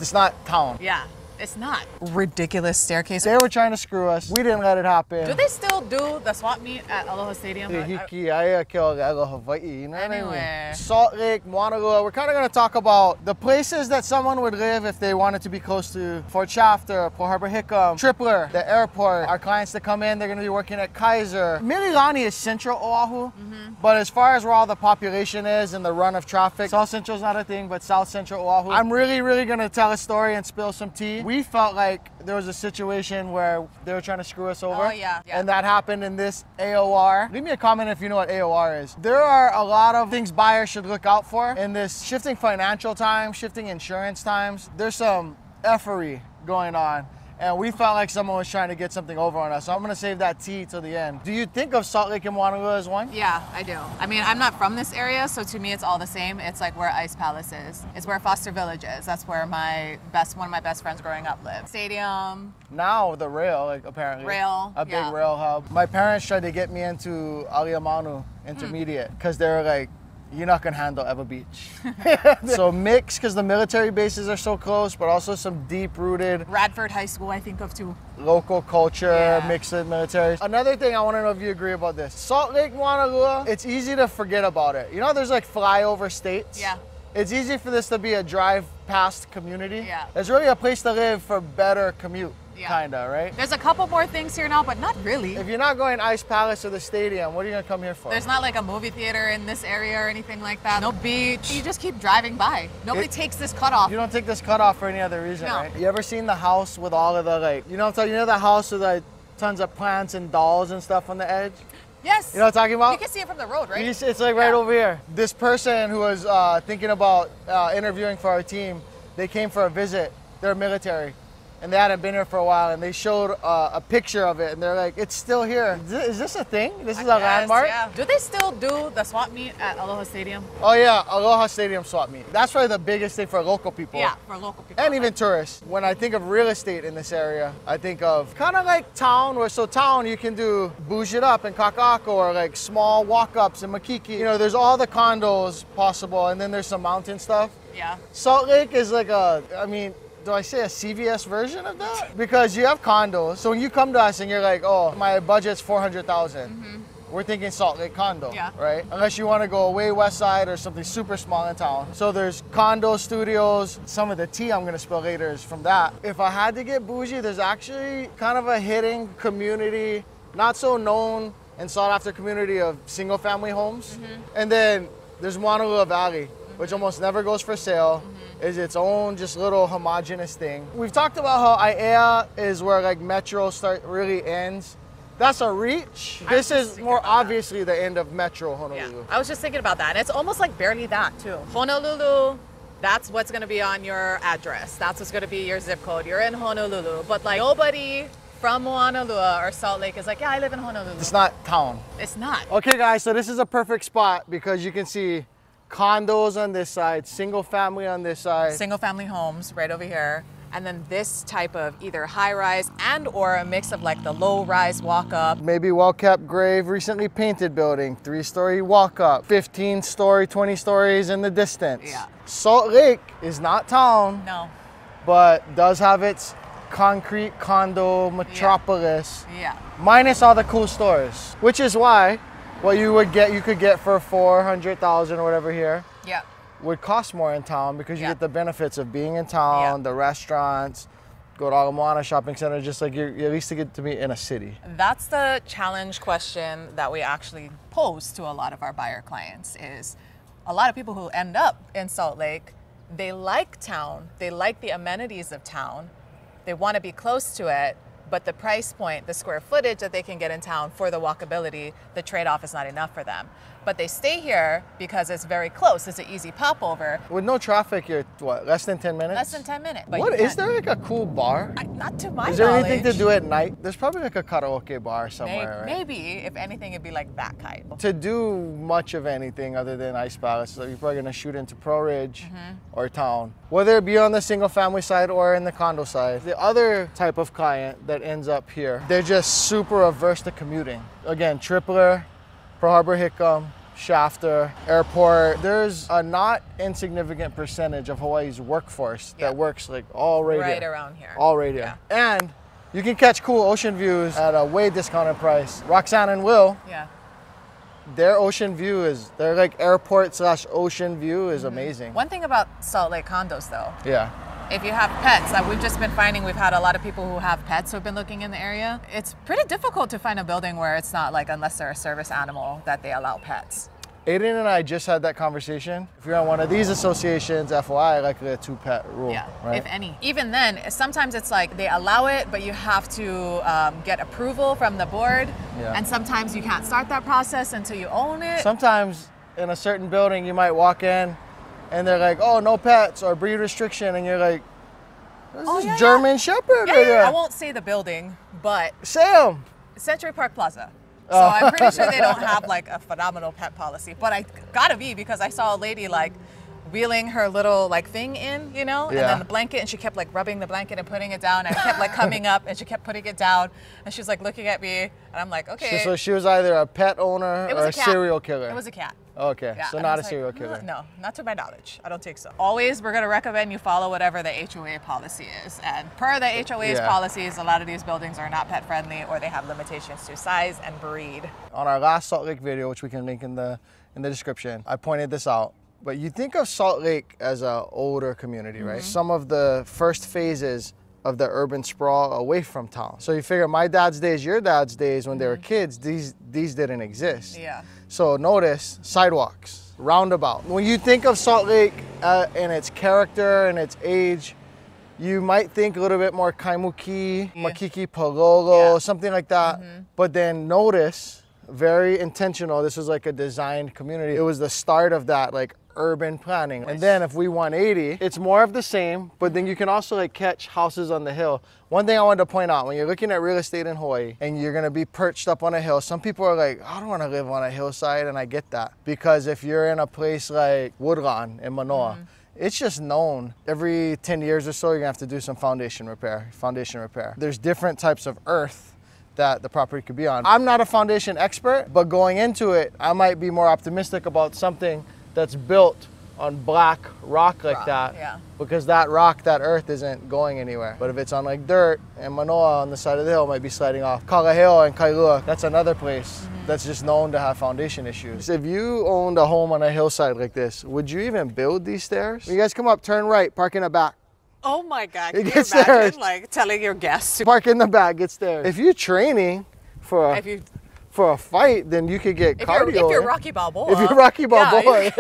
It's not town. Yeah. It's not. Ridiculous staircase. They were trying to screw us. We didn't let it happen. Do they still do the swap meet at Aloha Stadium? Anyway. Salt Lake, Moanalua. We're kind of going to talk about the places that someone would live if they wanted to be close to Fort Shafter, Pearl Harbor Hickam, Tripler, the airport. Our clients that come in, they're going to be working at Kaiser. Mililani is central Oahu, but as far as where all the population is and the run of traffic, South Central is not a thing, but South Central Oahu. I'm really going to tell a story and spill some tea. We felt like there was a situation where they were trying to screw us over. Oh, yeah. And that happened in this AOR. Leave me a comment if you know what AOR is. There are a lot of things buyers should look out for in this shifting financial times, shifting insurance times. There's some effery going on. And we felt like someone was trying to get something over on us. So I'm going to save that tea till the end. Do you think of Salt Lake and Moanalua as one? Yeah, I do. I mean, I'm not from this area, so to me it's all the same. It's like where Ice Palace is. It's where Foster Village is. That's where one of my best friends growing up lived. Stadium. Now the rail, like, apparently. Rail. A big rail hub. My parents tried to get me into Aliamanu Intermediate because they were like, you're not gonna handle Eva Beach. So mix, because the military bases are so close, but also some deep-rooted Radford High School I think of too. Local culture, mixed with military. Another thing I want to know if you agree about this. Salt Lake, Moanalua, it's easy to forget about it. You know there's like flyover states? Yeah. It's easy for this to be a drive past community. Yeah. It's really a place to live for better commute. Yeah. Kinda, right? There's a couple more things here now, but not really. If you're not going Ice Palace or the stadium, what are you gonna come here for? There's not like a movie theater in this area or anything like that. No beach. You just keep driving by. Nobody takes this cutoff. You don't take this cutoff for any other reason, No. right? You ever seen the house with all of the like, you know what I'm talking, you know the house with like tons of plants and dolls and stuff on the edge? Yes. You know what I'm talking about? You can see it from the road, right? It's like right over here. This person who was thinking about interviewing for our team, they came for a visit. They're military. And they hadn't been here for a while, and they showed a picture of it, and they're like, it's still here. Is this a thing? This is a landmark? Yeah. Do they still do the swap meet at Aloha Stadium? Oh yeah, Aloha Stadium swap meet. That's probably the biggest thing for local people. Yeah, for local people. And even tourists. When I think of real estate in this area, I think of kind of like town, where so town you can do bouge it up in Kakako, or like small walk-ups in Makiki. You know, there's all the condos possible, and then there's some mountain stuff. Yeah. Salt Lake is like do I say a CVS version of that? Because you have condos. So when you come to us and you're like, oh, my budget's $400,000. We're thinking Salt Lake condo, right? Unless you want to go way west side or something super small in town. So there's condo studios. Some of the tea I'm going to spill later is from that. If I had to get bougie, there's actually kind of a hidden community, not so known and sought after community of single family homes. And then there's Moanalua Valley, which almost never goes for sale. Is its own just little homogenous thing. We've talked about how Aiea is where like Metro really ends. That's a reach. This is more obviously the end of Metro Honolulu. Yeah. I was just thinking about that. And it's almost like barely that too. Honolulu, that's what's gonna be on your address. That's what's gonna be your zip code. You're in Honolulu, but like nobody from Moanalua or Salt Lake is like, yeah, I live in Honolulu. It's not town. It's not. Okay guys, so this is a perfect spot because you can see condos on this side, single family on this side. Single family homes right over here. And then this type of either high rise and or a mix of like the low rise walk up. Maybe well-kept grave, recently painted building, 3-story walk up, 15-story, 20 stories in the distance. Yeah. Salt Lake is not town. No. But does have its concrete condo metropolis. Yeah. Minus all the cool stores, which is why what you could get for $400,000 or whatever here. Yeah. Would cost more in town because you get the benefits of being in town, the restaurants, go to Ala Moana Shopping Center, just like you're at least to get to be in a city. That's the challenge question that we actually pose to a lot of our buyer clients is a lot of people who end up in Salt Lake, they like town, they like the amenities of town, they want to be close to it, but the price point, the square footage that they can get in town for the walkability, the trade-off is not enough for them. But they stay here because it's very close. It's an easy popover. With no traffic, you're what, less than 10 minutes? Less than 10 minutes. What, is there like a cool bar? Not to my knowledge. Is there anything to do at night? There's probably like a karaoke bar somewhere, right? Maybe, if anything, it'd be like that kind. To do much of anything other than Ice Palace, so you're probably gonna shoot into Pro Ridge or town. Whether it be on the single family side or in the condo side. The other type of client that ends up here, they're just super averse to commuting. Again, Tripler, Pearl Harbor Hickam, Shafter, airport. There's a not insignificant percentage of Hawaii's workforce that works like all right around here. All right here. And you can catch cool ocean views at a way discounted price. Roxanne and Will, their ocean view is, their like airport / ocean view is amazing. One thing about Salt Lake condos though. Yeah. If you have pets, we've just been finding we've had a lot of people who have pets who've been looking in the area. It's pretty difficult to find a building where it's not like, unless they're a service animal, that they allow pets. Aiden and I just had that conversation. If you're on one of these associations, FYI, like a 2-pet rule, right? If any. Even then, sometimes it's like they allow it, but you have to get approval from the board. Yeah. And sometimes you can't start that process until you own it. Sometimes in a certain building, you might walk in and they're like, oh, no pets or breed restriction. And you're like, this is German Shepherd right there. I won't say the building, but Sam. Century Park Plaza. So I'm pretty sure they don't have like a phenomenal pet policy, but I gotta be, because I saw a lady like wheeling her little like thing in, you know, and then the blanket, and she kept like rubbing the blanket and putting it down, and it kept like coming up, and she kept putting it down, and she's like looking at me, and I'm like, okay. So she was either a pet owner or a serial killer. It was a cat. Okay, so not a serial killer. No, not to my knowledge. I don't think so. Always, we're going to recommend you follow whatever the HOA policy is. And per the HOA's policies, a lot of these buildings are not pet friendly, or they have limitations to size and breed. On our last Salt Lake video, which we can link in the description, I pointed this out. But you think of Salt Lake as an older community, right? Some of the first phases of the urban sprawl away from town. So you figure my dad's days, your dad's days, when they were kids, these didn't exist. Yeah. So notice sidewalks, roundabout. When you think of Salt Lake and its character and its age, you might think a little bit more Kaimuki, Makiki Palolo, something like that. But then notice, very intentional, this was like a designed community. It was the start of that like urban planning. And then if we 180, it's more of the same, but then you can also like catch houses on the hill. One thing I wanted to point out, when you're looking at real estate in Hawaii and you're gonna be perched up on a hill, some people are like, I don't wanna live on a hillside, and I get that. Because if you're in a place like Woodlawn in Manoa, it's just known every 10 years or so, you're gonna have to do some foundation repair. There's different types of earth that the property could be on. I'm not a foundation expert, but going into it, I might be more optimistic about something that's built on black rock like that, because that rock, that earth isn't going anywhere. But if it's on like dirt, and Manoa on the side of the hill might be sliding off. Kalaheo and Kailua, that's another place that's just known to have foundation issues. If you owned a home on a hillside like this, would you even build these stairs? When you guys come up, turn right, park in the back. Oh my God, can you imagine like telling your guests to park in the back, get stairs. If you're training for a fight, then you could get cardio. If you're Rocky Balboa. If you're Rocky Balboa.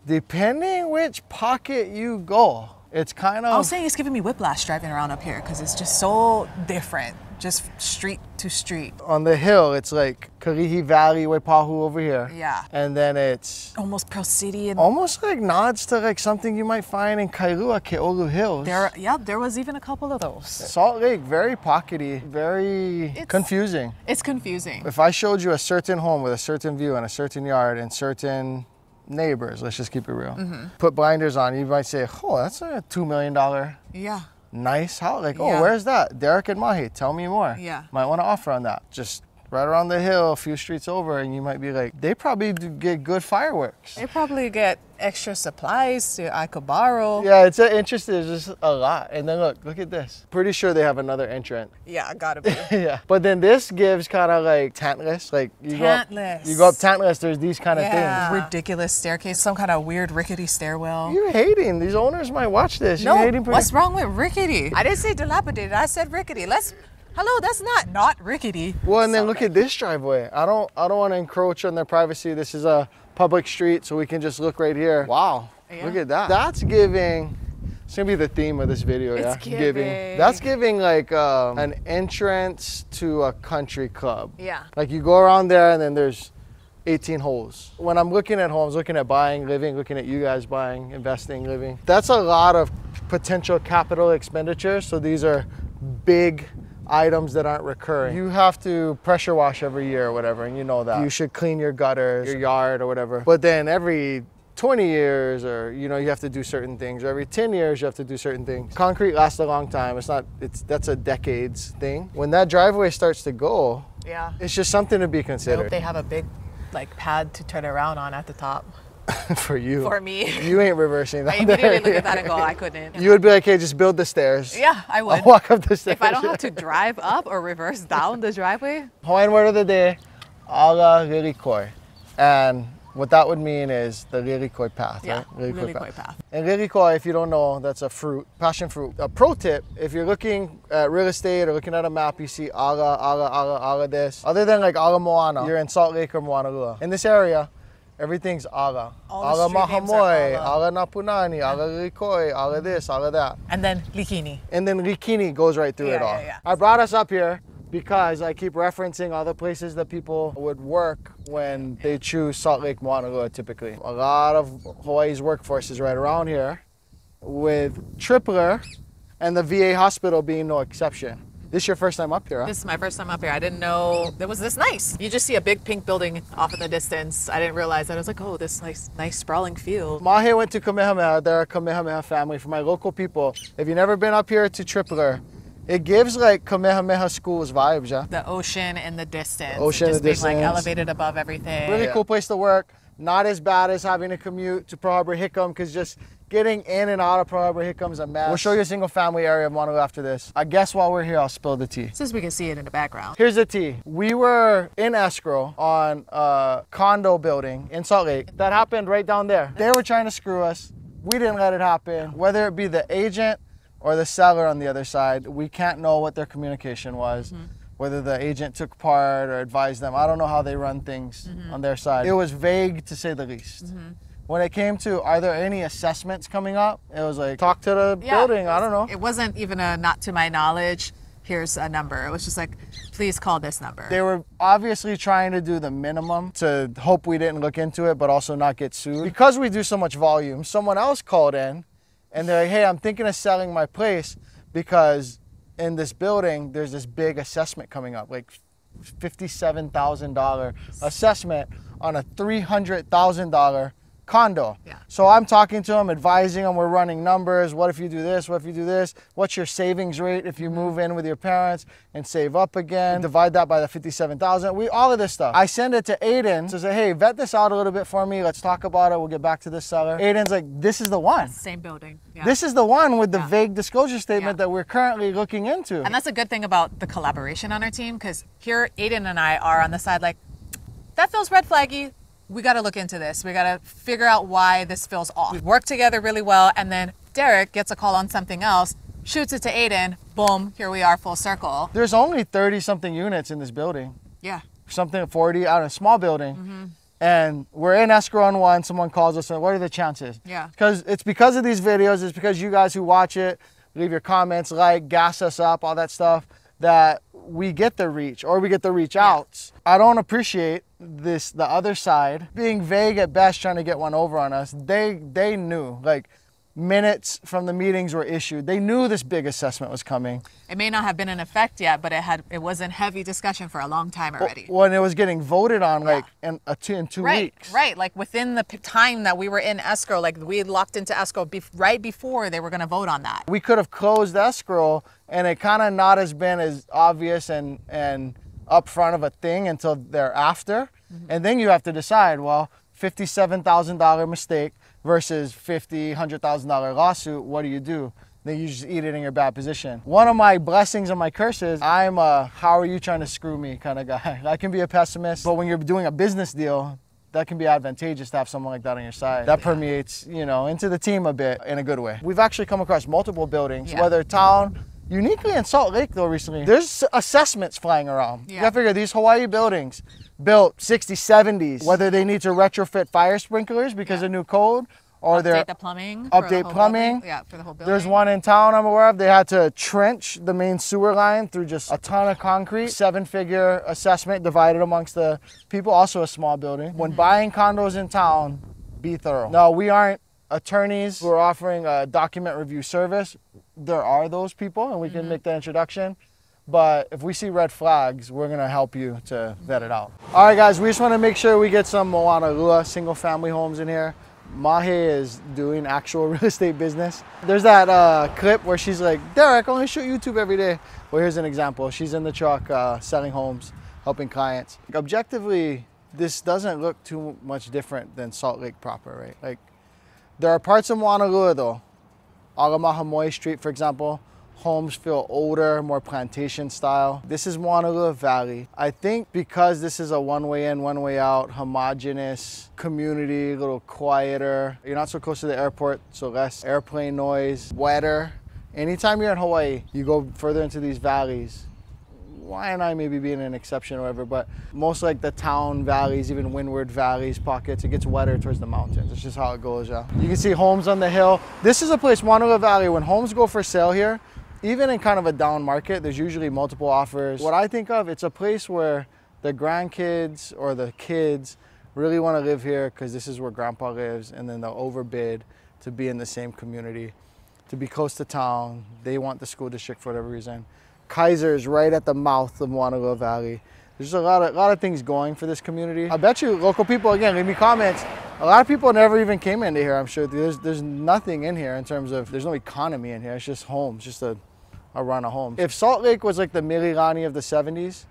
Depending which pocket you go, it's kind of... I was saying it's giving me whiplash driving around up here, because it's just so different, just street to street. On the hill, it's like Karihi Valley, Waipahu over here. Yeah. And then it's... almost Pearl City. And almost like nods to like something you might find in Kailua, Ke'olu Hills. There was even a couple of those. Salt Lake, very pockety, very confusing. It's confusing. If I showed you a certain home with a certain view and a certain yard and certain neighbors, let's just keep it real. Put blinders on, you might say, oh, that's a $2 million nice house. Like, oh, where's that? Derek and Mahe, tell me more. Might want to offer on that. Just right around the hill, a few streets over, and you might be like, they probably get good fireworks. They probably get extra supplies I could borrow. Yeah, it's interesting. There's just a lot. And then look at this. Pretty sure they have another entrant. Yeah, gotta be. But then this gives kind of like tentless. Like you go up tentless, there's these kind of things. Ridiculous staircase, some kind of weird rickety stairwell. You're hating. These owners might watch this. No, you're hating what's wrong with rickety? I didn't say dilapidated, I said rickety. Hello, that's not rickety. Well, and then look at this driveway. I don't want to encroach on their privacy. This is a public street, so we can just look right here. Wow, look at that. That's giving, it's gonna be the theme of this video, it's giving. That's giving like an entrance to a country club. Yeah. Like you go around there and then there's 18 holes. When I'm looking at homes, looking at buying, living, looking at you guys buying, investing, living, that's a lot of potential capital expenditures. So these are big items that aren't recurring. You have to pressure wash every year or whatever, and you know that. You should clean your gutters, your yard or whatever. But then every 20 years or, you have to do certain things, or every 10 years you have to do certain things. Concrete lasts a long time. That's a decades thing. When that driveway starts to go, it's just something to be considered. I hope they have a big like pad to turn around on at the top. For you. For me. You ain't reversing that. I immediately look at that and go, I couldn't. You would be like, hey, just build the stairs. Yeah, I would. I'll walk up the stairs. If I don't have to drive up or reverse down the driveway. Hawaiian word of the day, ala ririkoi. And what that would mean is the ririkoi path, yeah, right? Ririkoi path. And ririkoi, if you don't know, that's a fruit, passion fruit. A pro tip, if you're looking at real estate or looking at a map, you see ala this. Other than like ala moana, you're in Salt Lake or Moanalua. In this area, everything's ala. Ala mahamoi, ala napunani, ala ririkoi, ala this, ala that. And then likini. And then likini goes right through it all. Yeah. I brought us up here because I keep referencing all the places that people would work when they choose Salt Lake, Moanalua typically. A lot of Hawaii's workforce is right around here, with Tripler and the VA hospital being no exception. This is your first time up here, huh? This is my first time up here. I didn't know it was this nice. You just see a big pink building off in the distance. I didn't realize that. I was like, oh, this nice sprawling field. Mahe went to Kamehameha. They're a Kamehameha family. For my local people, if you've never been up here to Tripler, it gives like Kamehameha schools vibes, yeah? The ocean in the distance. Ocean in the being distance. Like elevated above everything. Really cool place to work. Not as bad as having to commute to Pearl Harbor Hickam, because just getting in and out of Pearl Harbor Hickam is a mess. We'll show you a single family area of Moanalua after this. I guess while we're here, I'll spill the tea. Since we can see it in the background. Here's the tea. We were in escrow on a condo building in Salt Lake. That happened right down there. They were trying to screw us. We didn't let it happen. Whether it be the agent or the seller on the other side, we can't know what their communication was. Whether the agent took part or advised them. I don't know how they run things on their side. It was vague to say the least. When it came to, are there any assessments coming up? It was like, talk to the building, I don't know. It wasn't even a, not to my knowledge, here's a number. It was just like, please call this number. They were obviously trying to do the minimum to hope we didn't look into it, but also not get sued. Because we do so much volume, someone else called in and they're like, hey, I'm thinking of selling my place because in this building, there's this big assessment coming up, like $57,000 assessment on a $300,000 condo. So I'm talking to them, advising them, we're running numbers. What if you do this? What if you do this? What's your savings rate if you move in with your parents and save up again? Divide that by the 57,000. All of this stuff. I send it to Aiden to say, hey, vet this out a little bit for me. Let's talk about it. We'll get back to this seller. Aiden's like, this is the one. Same building. This is the one with the vague disclosure statement that we're currently looking into. And that's a good thing about the collaboration on our team, because here Aiden and I are on the side like, that feels red flaggy. We got to look into this. We got to figure out why this feels off. We work together really well, and then Derek gets a call on something else, shoots it to Aiden, boom, here we are, full circle. There's only 30-something units in this building. Something 40, I don't know, small building. And we're in escrow on one, someone calls us, and what are the chances? Because it's because of these videos, it's because you guys who watch it, leave your comments, like, gas us up, all that stuff, that we get the reach, or we get the reach outs. I don't appreciate the other side being vague at best, trying to get one over on us. They knew, like, minutes from the meetings were issued. They knew this big assessment was coming. It may not have been in effect yet, but it was in heavy discussion for a long time already. When it was getting voted on, like in 2 weeks. Right, like within the time that we were in escrow, like we locked into escrow right before they were going to vote on that. We could have closed escrow, and it kind of not has been as obvious and upfront of a thing until thereafter. And then you have to decide, well, $57,000 mistake versus $100,000 lawsuit, what do? Then you just eat it in your bad position. One of my blessings and my curses, I'm a how are you trying to screw me kind of guy. I can be a pessimist, but when you're doing a business deal, that can be advantageous to have someone like that on your side. That permeates, into the team a bit in a good way. We've actually come across multiple buildings, whether town, uniquely in Salt Lake though recently, there's assessments flying around. You gotta figure these Hawaii buildings, built 60s, 70s, whether they need to retrofit fire sprinklers because of new code, or update the plumbing. Update plumbing. For the whole building. There's one in town I'm aware of. They had to trench the main sewer line through just a ton of concrete. 7-figure assessment divided amongst the people. Also a small building. When buying condos in town, be thorough. No, we aren't attorneys who are offering a document review service. There are those people, and we can make that introduction. But if we see red flags, we're gonna help you to vet it out. All right, guys, we just wanna make sure we get some Moanalua single family homes in here. Mahe is doing actual real estate business. There's that clip where she's like, Derek, I only shoot YouTube every day. Well, here's an example. She's in the truck selling homes, helping clients. Objectively, this doesn't look too much different than Salt Lake proper, right? Like, there are parts of Moanalua though. Alamahamoi Street, for example, homes feel older, more plantation style. This is Moanalua Valley. I think because this is a one-way in, one-way out, homogeneous community, a little quieter. You're not so close to the airport, so less airplane noise, wetter. Anytime you're in Hawaii, you go further into these valleys. Waianae maybe being an exception or whatever, but most like the town valleys, even windward valleys, pockets, it gets wetter towards the mountains. It's just how it goes, yeah. You can see homes on the hill. This is a place, Moanalua Valley, when homes go for sale here, even in kind of a down market, there's usually multiple offers. What I think of, it's a place where the grandkids or the kids really want to live here because this is where grandpa lives, and then they'll overbid to be in the same community, to be close to town. They want the school district for whatever reason. Kaiser is right at the mouth of Moanalua Valley. There's a lot of things going for this community. I bet you local people, again, leave me comments. A lot of people never even came into here, I'm sure. There's nothing in here in terms of, there's no economy in here. It's just homes, just a run of homes. If Salt Lake was like the Mililani of the 70s,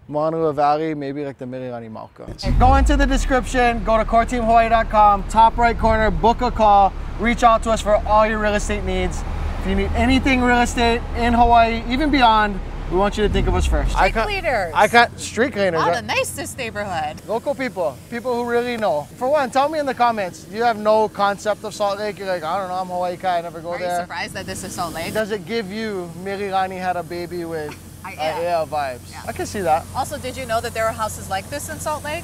Moanalua Valley, maybe like the Mililani Mauka. Go into the description, go to coreteamhawaii.com, top right corner, book a call, reach out to us for all your real estate needs. If you need anything real estate in Hawaii, even beyond, we want you to think of us first. Street cleaners. I got street cleaners. Wow, the nicest neighborhood. Local people who really know. For one, tell me in the comments, you have no concept of Salt Lake. You're like, I don't know, I'm Hawaii guy, I never go there. Are you surprised that this is Salt Lake? Does it give you Mililani had a baby with yeah, vibes? Yeah. I can see that. Also, did you know that there are houses like this in Salt Lake?